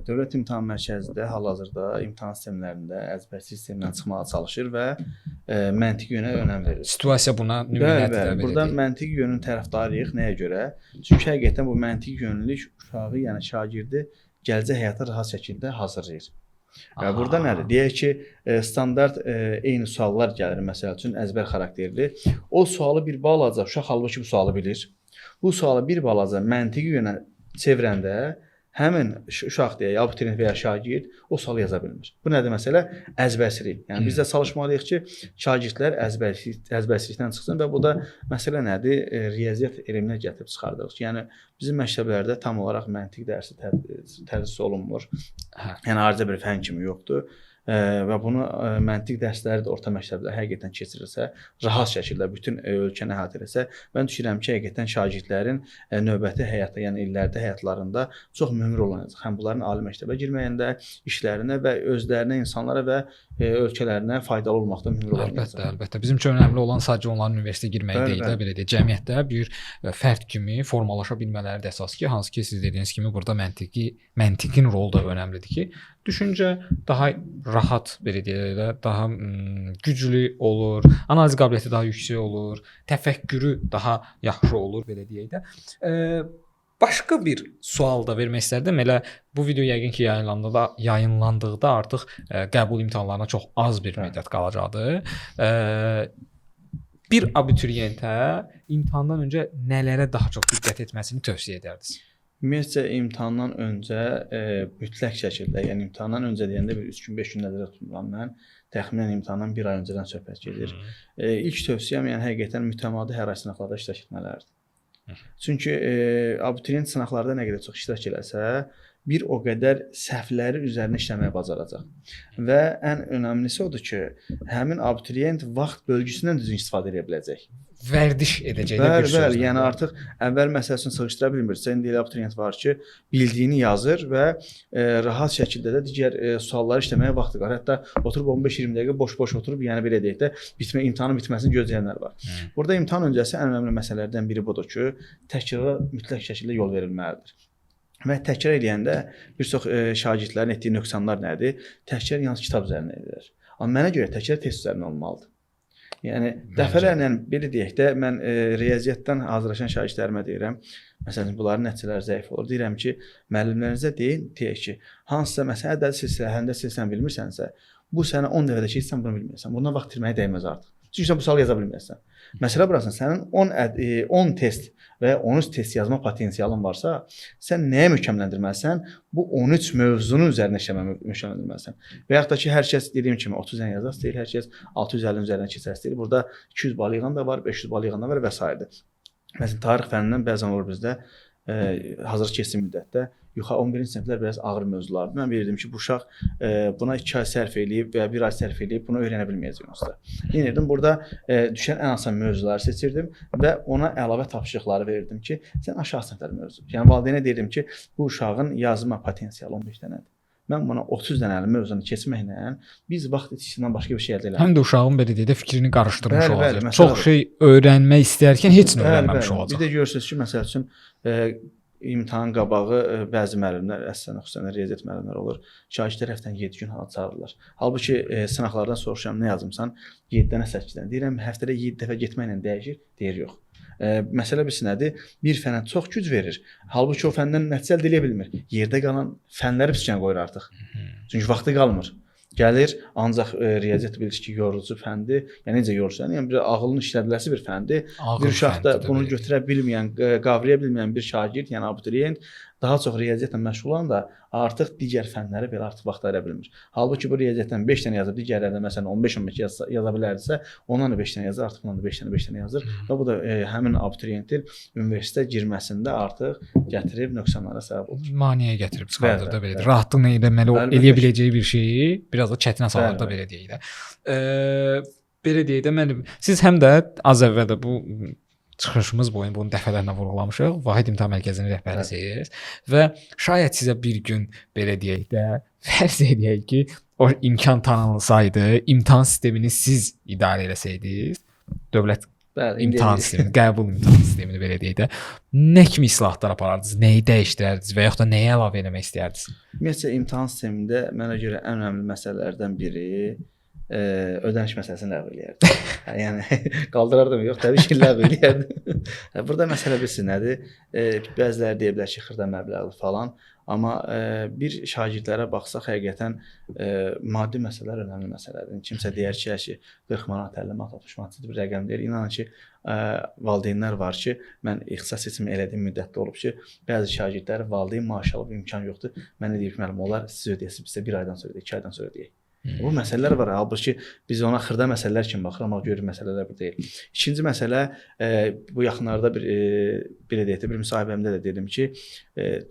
Dövlət İmtahan Mərkəzi də hal-hazırda imtahan sistemlərində əzbərçilik sistemindən çıxmağa çalışır və məntiqi yönə önəm verir. Situasiya buna nümunədir. Burada məntiqi yönün tərəfdarıyıq. Nəyə görə? Çünki həqiqətən bu məntiqi yönlülük uşağı, yəni şagirdi gələcək həyata rahat şəkildə hazırlayır. Və burada nədir? Deyək ki, standart eyni suallar gəlir, məsəl üçün əzbər xarakterli. O sualı bir balaca, uşaq halbuki bu sualı bilir. Bu sualı bir balaca məntiqi yönə çevirəndə həmin uşaq deyək, abituriyent və ya şagird o sualı yaza bilmir. Bu nədir məsələ? Əzbərçilik. Yəni biz də çalışmalıyıq ki, şagirdlər əzbərçilikdən çıxsın və bu da məsələ nədir? Riyaziyyat elminə gətirib çıxardırıq. Yəni bizim məktəblərdə tam olaraq məntiq dərsi tədris olunmur. Yəni ayrıca bir fən kimi yoxdur. Və bunu məntiq dərsləri də orta məktəbdə həqiqətən keçirilsə, rahat şəkildə bütün ölkəni əhatə etsə, mən düşünürəm ki, həqiqətən şagirdlərin növbəti həyatda, yəni illərdə həyatlarında çox mühüm rol oynayacaq. Həm bunların ali məktəbə girməyində, işlərinə və özlərinə, insanlara və ölkələrinə faydalı olmaqda mühüm rol oynayacaq. Əlbəttə. Bizim üçün önəmli olan sadəcə onların universitetə girməyi deyil də, belə deyək, cəmiyyətdə bir fərd kimi formalaşa bilmələri də əsas ki, hansı ki siz dediyiniz kimi burada məntiqin rolu da önəmlidir ki, düşüncə daha rahat, belə deyək, daha güclü olur, analiz qabiliyyəti daha yüksək olur, təfəkkürü daha yaxşı olur, belə deyək də. Başqa bir sual da vermək istərdim. Elə bu video yəqin ki yayınlandıqda artıq qəbul imtahanlarına çox az bir müddət qalacaqdır. Bir abituriyentə imtahandan öncə nələrə daha çox diqqət etməsini tövsiyə edərdiniz? Ümumiyyətcə imtahandan öncə mütləq şəkildə, yəni imtahandan öncə deyəndə bir 3 gün, 5 gün nəzərdə tuturam mən. Təxminən imtahandan bir ay öncədən söhbət gedir. İlk tövsiyəm yəni həqiqətən mütəmadi hər ay sınaqlarda iştirak etmələrdir. Çünki abituriyent sınaqlarda nə qədər çox iştirak eləsə, bir o qədər səhvləri üzərinə işləməyə bacaracaq. Və ən önəmlisi odur ki, həmin abituriyent vaxt bölgüsündən düzgün istifadə edə biləcək. Vərdiş edəcək də bir sözlə. Yəni artıq əvvəl məsələsini çalışdıra bilmirsə, indi elə abituriyent var ki, bildiyini yazır və rahat şəkildə də digər sualları işləməyə vaxtı var. Hətta oturub 15-20 dəqiqə boş-boş oturub, yəni belə deyək də, imtahanın bitməsini gözləyənlər var. Burada imtahan öncəsi ən önəmli məsələlərdən biri budur ki, təkrara mütləq şəkildə yol verilməlidir. Və təkrar eləyəndə bir çox şagirdlərin etdiyi nöqsanlar nədir? Təkrar yalnız kitab üzərinə edilir. Amma mənə görə təkrar test üzərinə olmalıdır. Yəni dəfələrlə belə deyək də, mən riyaziyyatdan hazırlaşan şagirdlərimə deyirəm, məsələn, bunların nəticələri zəif olur. Deyirəm ki, müəllimlərinizə deyək ki, hansısa məsələ ədəd silsilə, həndə silsiləni bilmirsənsə, Bu sənə 10 dəfə də keçsən bunu bilmirsən. Bundan vaxt itirməyə dəyməz artıq. Çünki sən bu sualı yaza bilmirsən. Məsələ burasında sənin 10 test və ya 13 test yazma potensialın varsa, sən nəyə möhkəmləndirməlisən? Bu 13 mövzunun üzərində işləməyə möhkəmləndirməlisən. Və yaxud da ki, hər kəs dediyim kimi 30 dənə yazar istəyir, hər kəs 650-nin üzərindən keçər istəyir. Burada 200 bal yığan da var, 500 bal yığan da var və s. Məsələn, tarix fənnindən bəzən olur bizdə hazır keçsin müddətdə 11-ci siniflər biraz ağır mövzulardır. Mən bilirdim ki, bu uşaq buna 2 ay sərf eləyib və ya 1 ay sərf eləyib bunu öyrənə bilməyəcək onsuz da. Yenirdim, burada düşən ən asan mövzuları seçirdim və ona əlavə tapşırıqları verirdim ki, sən aşağı siniflər mövzu. Yəni valideynə deyirdim ki, bu uşağın yazma potensialı 15 dənədir. Mən buna 30 dənəli mövzunu keçməklə biz vaxt itkisindən başqa bir şey əldə eləmirik. Həm də uşağın belə deyək də fikrini qarışdırmış olacaq. Çox şey öyrənmək istərkən heç nə öyrənməmiş olacaq. Bir də görürsüz ki, məsəl üçün imtahan qabağı bəzi müəllimlər, xüsusən riyaziyyat müəllimləri olur. Şagirdlər həftənin 7 gün hala çağırırlar. Halbuki sınaqlardan soruşuram, nə yazmısan? 7 dənə 8 dənə. Deyirəm, həftədə 7 dəfə getməklə dəyişir? Deyir, yox. Məsələ bilsin nədir? Bir fənə çox güc verir. Halbuki o fəndən nəticə əldə edə bilmir. Yerdə qalan fənləri pis qoyur artıq. Çünki vaxtı qalmır. Gəlir, ancaq riyaziyyat bilir ki, yorucu fəndir. Yəni necə yorucu? Yəni bir ağlın işlədiləsi bir fəndir. Bir uşaq da bunu götürə bilməyən, qavraya bilməyən bir şagird, yəni abituriyent daha çox riyaziyyatla məşğul olanda artıq digər fənləri belə artıq vaxt ayıra bilmir. Halbuki bu riyaziyyatdan 5 dənə yazıb, digərlərdən məsələn 15-15 yaza bilərdisə, ondan da 5 dənə yazır, artıq ondan da 5 dənə yazır və bu da həmin abituriyentin universitetə girməsində artıq gətirib nöqsanlara səbəb olur. Maneə gətirib çıxardır da belədir. Rahatlığına eləyə biləcəyi bir şeyi biraz da çətinə salır da belə deyək də. Belə deyək də mən siz həm də az əvvəl də bu çıxışımız boyunca bunu dəfələrlə vurğulamışıq. Vahid İmtahan Mərkəzinin rəhbərisiz və şayət sizə bir gün belə deyək də fərz edək ki, o imkan tanınsaydı, imtahan sistemini siz idarə eləsəydiniz, dövlət imtahan sistemini, qəbul imtahan sistemini belə deyək də, nə kimi islahatlar aparardınız, nəyi dəyişdirərdiniz və yaxud da nəyi əlavə etmək istərdiniz? Ümumiyyətlə imtahan sistemində mənə görə ən önəmli məsələlərdən biri ödəniş məsələsini ləğv eləyərdim. Yəni qaldırardım, yox, təbii ki, ləğv eləyərdim. Burada məsələ bilsin nədir? Bəziləri deyə bilər ki, xırda məbləğli falan, amma bir şagirdlərə baxsaq həqiqətən maddi məsələlər önəmli məsələdir. Kimsə deyər ki, 40 manat, 50 manat, 60 manat bir rəqəm deyir. İnanın ki, valideynlər var ki, mən ixtisas seçimi elədiyim müddətdə olub ki, bəzi şagirdlər valideyn maaş alıb imkan yoxdur. Mənə deyib ki, müəllim, onlar siz ödəyəsiniz, bizə 1 aydan sonra ödəyək, 2 aydan sonra ödəyək. Bu məsələlər var. Halbuki biz ona xırda məsələlər kimi baxırıq, amma görürük məsələlər bu deyil. İkinci məsələ, bu yaxınlarda belə deyək də bir müsahibəmdə də dedim ki,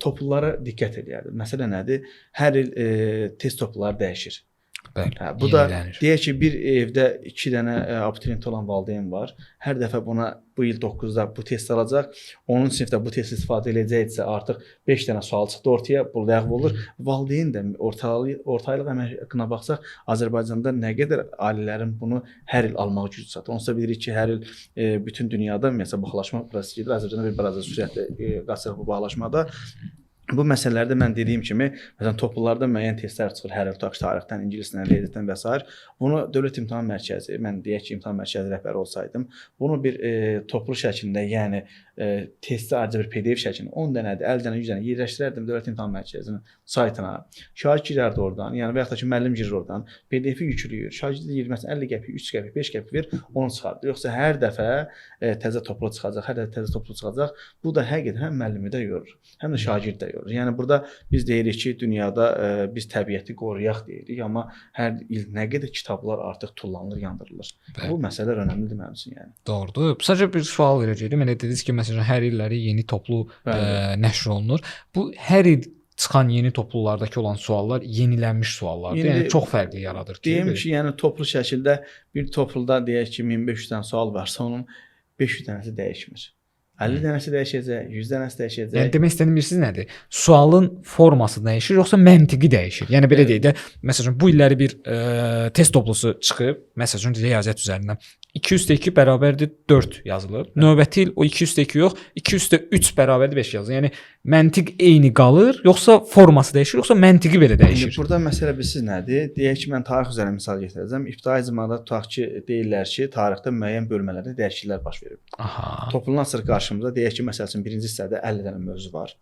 toplulara diqqət edərdim. Məsələ nədir? Hər il test topluları dəyişir. Bəli, bu da deyək ki, bir evdə 2 dənə abituriyent olan valideyn var. Hər dəfə buna bu il 9-da bu test alacaq. 10-cu sinifdə bu test istifadə edəcəksə artıq 5 dənə sual çıxdı ortaya, bu ləğv olur. Valideyn də ortaylıq əmək haqqına baxsaq, Azərbaycanda nə qədər ailələrin bunu hər il almağı gücü çatır. Onsuz da bilirik ki, hər il bütün dünyada məsələn baxlaşma prosesi gedir. Azərbaycanda bir balaca sürətlə qaçırıq bu baxlaşmada. Bu məsələlərdə mən dediyim kimi, məsələn, toplularda müəyyən testlər çıxır, hər il tutaq tarixdən, ingilisdən, riyaziyyatdan və s. Bunu Dövlət İmtahan Mərkəzi, mən deyək ki, İmtahan Mərkəzi rəhbəri olsaydım, bunu bir toplu şəklində, yəni testi ayrıca bir PDF şəklində 10 dənədir, 50 dənə, 100 dənə yerləşdirərdim Dövlət İmtahan Mərkəzinin saytına. Şagird girərdi oradan, yəni və yaxud da ki, müəllim girir oradan, PDF-i yüklüyür. Şagird deyir, məsələn, 50 qəpik, 3 qəpik, 5 qəpik ver, onu çıxardır. Yoxsa hər dəfə təzə toplu çıxacaq, hər dəfə təzə toplu çıxacaq. Bu da həqiqətən həm müəllimi də yorur, həm də şagird də yorur. Yəni burada biz deyirik ki, dünyada biz təbiəti qoruyaq deyirik, amma hər il nə qədər kitablar artıq tullanılır, yandırılır. Bu məsələlər önəmlidir mənim üçün, yəni. Doğrudur. Sadəcə bir sual verəcəydim. Elə dediniz ki, məsələn, hər illəri yeni toplu nəşr olunur. Bu hər il çıxan yeni toplulardakı olan suallar yenilənmiş suallardır. Yəni çox fərqli yaradır ki. Deyim ki, yəni toplu şəkildə bir topluda deyək ki, 1500 dənə sual varsa, onun 500 dənəsi dəyişmir. 50 dənəsi dəyişəcək, 100 dənəsi dəyişəcək. Yəni demək istədiyiniz nədir? Sualın forması dəyişir, yoxsa məntiqi dəyişir? Yəni belə deyək də, məsələn, bu illəri bir test toplusu çıxıb, məsələn, riyaziyyat üzərindən 2+2 bərabərdir 4 yazılır. Növbəti il o 2+2 yox, 2+3 bərabərdir 5 yazılır. Yəni məntiq eyni qalır, yoxsa forması dəyişir, yoxsa məntiqi belə dəyişir? Burada məsələ bilirsiz nədir? Deyək ki, mən tarix üzərindən misal gətirəcəm. İbtidai icmada tutaq ki, deyirlər ki, tarixdə müəyyən bölmələrdə dəyişikliklər baş verib. Aha. Topluluğun açır qarşımıza, deyək ki, məsəl üçün birinci hissədə 50 dənə mövzu var.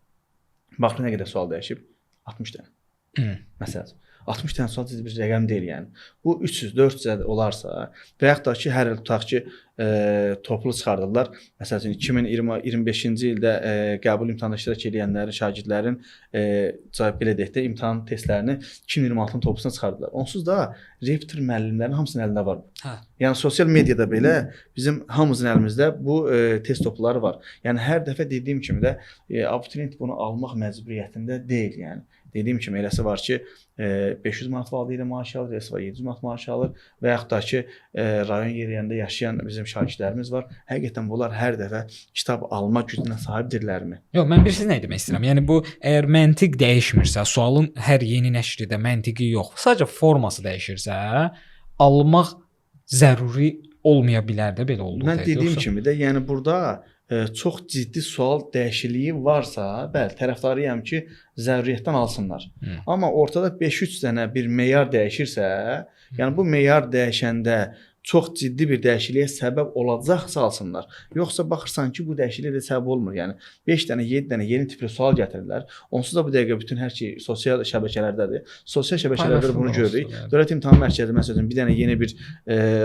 Bax, nə qədər sual dəyişib? 60 dənə. Məsələn. 60 dənə sual bir rəqəm deyil yəni. Bu 300, 400 olarsa və yaxud da ki, hər il tutaq ki, toplu çıxardırlar. Məsələn 2025-ci ildə qəbul imtahanında iştirak edənlərin, şagirdlərin belə deyək də imtahan testlərini 2026-nın toplusuna çıxardılar. Onsuz da rektor müəllimlərin hamısının əlində var. Hə. Yəni sosial mediada belə bizim hamımızın əlimizdə bu test topları var. Yəni hər dəfə dediyim kimi də abituriyent bunu almaq məcburiyyətində deyil yəni. Dediyim kimi eləsi var ki, 500 manat valideyn maaşı alır, eləsi var 700 manat maaşı alır və yaxud da ki, rayon yerlərində yaşayan bizim şagirdlərimiz var. Həqiqətən bunlar hər dəfə kitab alma gücünə sahibdirlərmi? Yox, mən bir nə demək istəyirəm. Yəni bu əgər məntiq dəyişmirsə, sualın hər yeni nəşridə məntiqi yox, sadəcə forması dəyişirsə, almaq zəruri olmaya bilər də belə olduğu Mən dediyim kimi də, yəni burada çox ciddi sual dəyişikliyi varsa, bəli, tərəfdarıyam ki, zəruriyyətdən alsınlar. Amma ortada 5-3 dənə bir meyar dəyişirsə, yəni bu meyar dəyişəndə çox ciddi bir dəyişikliyə səbəb olacaqsa alsınlar. Yoxsa baxırsan ki, bu dəyişikliyə də səbəb olmur. Yəni 5 dənə, 7 dənə yeni tipli sual gətirirlər. Onsuz da bu dəqiqə bütün hər şey sosial şəbəkələrdədir. Sosial şəbəkələrdə bunu görürük. Dövlət İmtahan Mərkəzi məsələn bir dənə yeni bir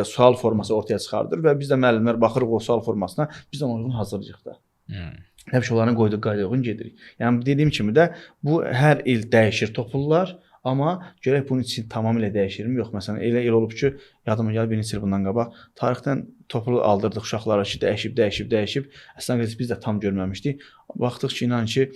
sual forması ortaya çıxardır və biz də müəllimlər baxırıq o sual formasına, biz də ona uyğun hazırlayırıq da. Həmişə onların qoyduğu qaydaya uyğun gedirik. Yəni dediyim kimi də bu hər il dəyişir toplular. Amma görək bunun için tamamilə dəyişirmi? Yox, məsələn, elə il olub ki, yadıma gəlir birinci il bundan qabaq tarixdən toplu aldırdıq uşaqlara ki, dəyişib. Əslində biz də tam görməmişdik. Baxdıq ki, inan ki,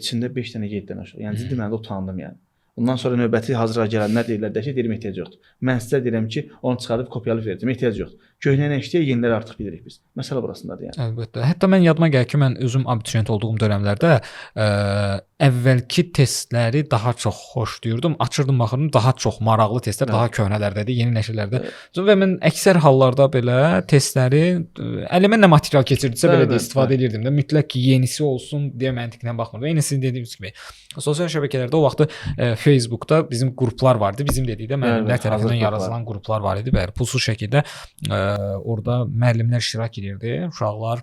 içində 5 dənə, 7 dənə uşaq. Yəni ciddi mənada utandım yəni. Ondan sonra növbəti hazırlığa gələnlər deyirlər də ki, deyirəm ehtiyac yoxdur. Mən sizə deyirəm ki, onu çıxardıb kopyalıb verəcəm, ehtiyac yoxdur. Köhnə işləyə yeniləri artıq bilirik biz. Məsələ burasındadır yəni. Əlbəttə. Hətta mən yadıma gəlir ki, mən özüm abituriyent olduğum dövrlərdə əvvəlki testləri daha çox xoşlayırdım. Açırdım, baxırdım, daha çox maraqlı testlər daha köhnələrdədir, yeni nəşrlərdə. Və mən əksər hallarda belə testləri əlimə nə material keçirdisə belə də istifadə edirdim də. Mütləq ki, yenisi olsun deyə məntiqlə baxmırdım. Eynisini dediyimiz kimi sosial şəbəkələrdə o vaxtı Facebookda bizim qruplar vardı. Bizim dedikdə müəllimlər tərəfindən yaradılan qruplar var idi. Bəli, pulsuz şəkildə orada müəllimlər iştirak edirdi, uşaqlar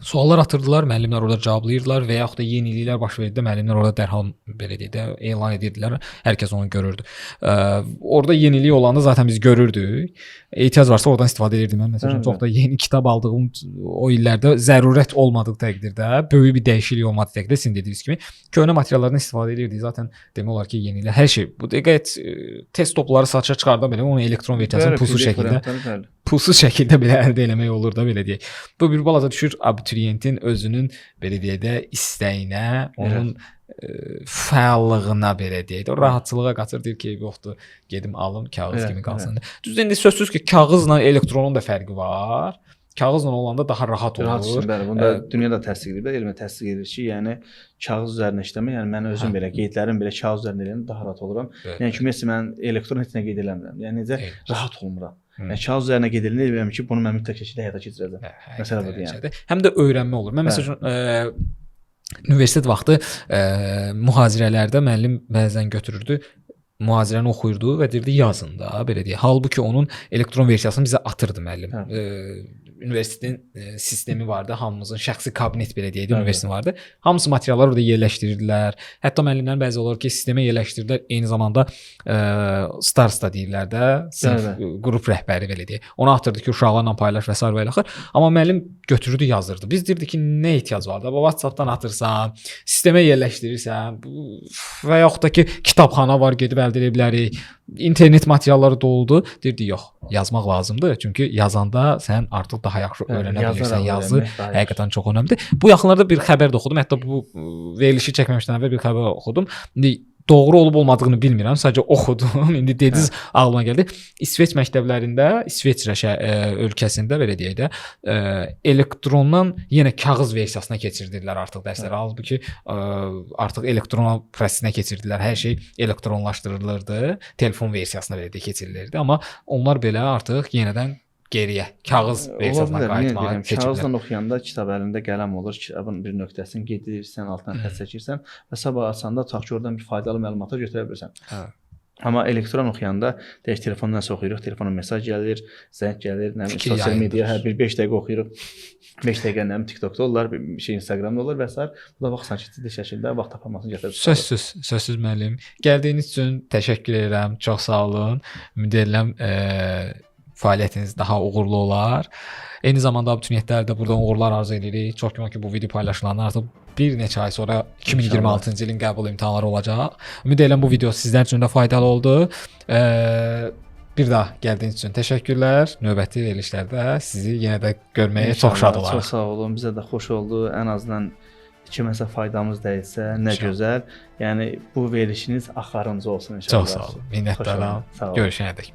suallar atırdılar, müəllimlər orada cavablayırdılar və yaxud da yeniliklər baş verdi, müəllimlər orada dərhal belə deyək də elan edirdilər. Hər kəs onu görürdü. Orada yenilik olanı zaten biz görürdük. Ehtiyac varsa oradan istifadə edirdim. Mən məsələn çox da yeni kitab aldığım o illərdə zərurət olmadığı təqdirdə, böyük bir dəyişiklik olmadığı təqdirdə sizin dediyiniz kimi köhnə materiallardan istifadə edirdik. Zaten demək olar ki, yeniliklər hər şey. Bu dəqiqə test topları satışa çıxarda belə onu elektron versiyasını pulsuz şəkildə belə əldə eləmək olur da belə deyək. Bu bir balaca düşür abituriyentin özünün belə deyək də istəyinə, onun fəallığına belə deyək də, o rahatçılığa qaçır, deyir ki, yoxdur, gedim alım, kağız kimi qalsın. Düzdür, indi sözsüz ki, kağızla elektronun da fərqi var. Kağızla olanda daha rahat olur. Rahatsın, bəli. Bunu da dünya da təsdiq edir, elmə təsdiq edir ki, yəni kağız üzərində işləmək, yəni mən özüm belə qeydlərim belə kağız üzərində eləyəndə daha rahat oluram. Yəni ki, məsələn mən elektron heç nə qeyd eləmirəm. Yəni necə rahat olmuram. Yəni kağız üzərinə qeyd eləyirəm ki, bunu mən mütləq şəkildə həyata keçirəcəm. Məsələ budur yəni. Həm də öyrənmə olur. Mən məsələn universitet vaxtı mühazirələrdə müəllim bəzən götürürdü, mühazirəni oxuyurdu və deyirdi yazın da, belə deyək. Halbuki onun elektron versiyasını bizə atırdı müəllim. Universitetin sistemi vardı, hamımızın şəxsi kabinet belə deyək, universitetin vardı. Hamısı materiallar orada yerləşdirirdilər. Hətta müəllimlərin bəzi olur ki, sistemə yerləşdirirlər, eyni zamanda stars da deyirlər də, sinif qrup rəhbəri belə deyək. Ona atırdı ki, uşaqlarla paylaş və s. və ilaxır. Amma müəllim götürürdü, yazdırdı. Biz deyirdik ki, nə ehtiyac var da? WhatsApp-dan atırsan, sistemə yerləşdirirsən və yaxud da ki, kitabxana var, gedib əldə edə bilərik. İnternet materialları doludur. Deyirdi, yox, yazmaq lazımdır. Çünki yazanda sən artıq daha yaxşı öyrənə bilirsən. Yazı həqiqətən çox önəmlidir. Bu yaxınlarda bir xəbər də oxudum. Hətta bu verilişi çəkməmişdən əvvəl bir xəbər oxudum. İndi doğru olub olmadığını bilmirəm, sadəcə oxudum. İndi dediniz, ağlıma gəldi. İsveç məktəblərində, İsveç ölkəsində belə deyək də, elektrondan yenə kağız versiyasına keçirdirlər artıq dərsləri. Halbuki artıq elektron prosesinə keçirdilər. Hər şey elektronlaşdırılırdı. Telefon versiyasına belə deyək keçirilirdi. Amma onlar belə artıq yenidən geriyə kağız versiyasına qayıtmağa seçiblər. Kağızla oxuyanda kitab əlində qələm olur, kitabın bir nöqtəsini qeyd edirsən, altından xətt çəkirsən və sabah açanda tutaq ki, oradan bir faydalı məlumata götürə bilirsən. Amma elektron oxuyanda deyək telefondan nəsə oxuyuruq, telefona mesaj gəlir, zəng gəlir, nə bilim sosial media hər bir 5 dəqiqə oxuyuruq. 5 dəqiqə nə bilim TikTokda olur, bir şey Instagramda olur və s. Bu da vaxt ciddi şəkildə vaxt tapılmasını gətirir. Sözsüz müəllim. Gəldiyiniz üçün təşəkkür edirəm. Çox sağ olun. Ümid edirəm fəaliyyətiniz daha uğurlu olar. Eyni zamanda abituriyyentlərə buradan uğurlar arzu edirik. Çox güman ki, bu video paylaşılanlar artıq bir neçə ay sonra 2026-cı ilin qəbul imtahanları olacaq. Ümid edirəm bu video sizlər üçün də faydalı oldu. Bir daha gəldiyiniz üçün təşəkkürlər. Növbəti verilişlərdə sizi yenə də görməyə çox şad olarıq. Çox sağ olun. Bizə də xoş oldu. Ən azından kiməsə faydamız dəyilsə, nə gözəl. Yəni bu verilişiniz axırıncı olsun inşallah. Çox sağ olun. Minnətdaram. Görüşənədək.